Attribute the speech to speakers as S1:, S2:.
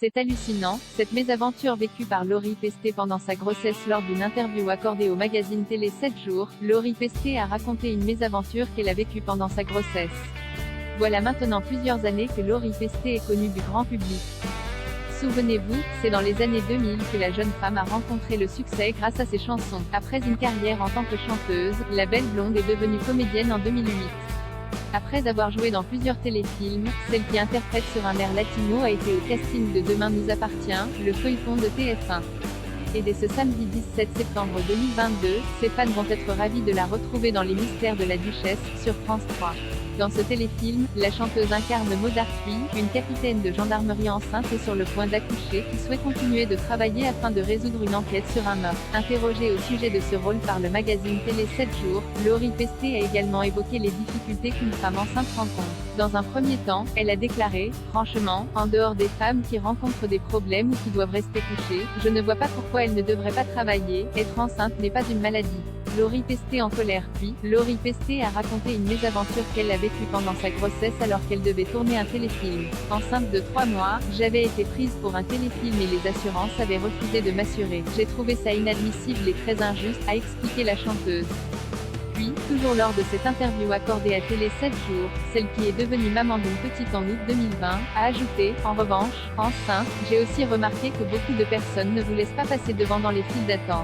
S1: C'est hallucinant, cette mésaventure vécue par Laurie Pesté pendant sa grossesse. Lors d'une interview accordée au magazine télé 7 jours, Laurie Pesté a raconté une mésaventure qu'elle a vécue pendant sa grossesse. Voilà maintenant plusieurs années que Laurie Pesté est connue du grand public. Souvenez-vous, c'est dans les années 2000 que la jeune femme a rencontré le succès grâce à ses chansons. Après une carrière en tant que chanteuse, la belle blonde est devenue comédienne en 2008. Après avoir joué dans plusieurs téléfilms, celle qui interprète sur un air latino a été au casting de Demain nous appartient, le feuilleton de TF1. Et dès ce samedi 17 septembre 2022, ses fans vont être ravis de la retrouver dans Les Mystères de la Duchesse, sur France 3. Dans ce téléfilm, la chanteuse incarne Maud Arthuis, une capitaine de gendarmerie enceinte et sur le point d'accoucher qui souhaite continuer de travailler afin de résoudre une enquête sur un meurtre. Interrogée au sujet de ce rôle par le magazine télé 7 jours, Laurie Pesté a également évoqué les difficultés qu'une femme enceinte rencontre. Dans un premier temps, elle a déclaré « Franchement, en dehors des femmes qui rencontrent des problèmes ou qui doivent rester couchées, je ne vois pas pourquoi elles ne devraient pas travailler, être enceinte n'est pas une maladie. » Laurie Pesté en colère. Puis, Laurie Pesté a raconté une mésaventure qu'elle a vécue pendant sa grossesse alors qu'elle devait tourner un téléfilm. Enceinte de 3 mois, j'avais été prise pour un téléfilm et les assurances avaient refusé de m'assurer. J'ai trouvé ça inadmissible et très injuste, a expliqué la chanteuse. Puis, toujours lors de cette interview accordée à Télé 7 jours, celle qui est devenue maman d'une petite en août 2020, a ajouté « En revanche, enceinte, j'ai aussi remarqué que beaucoup de personnes ne vous laissent pas passer devant dans les files d'attente.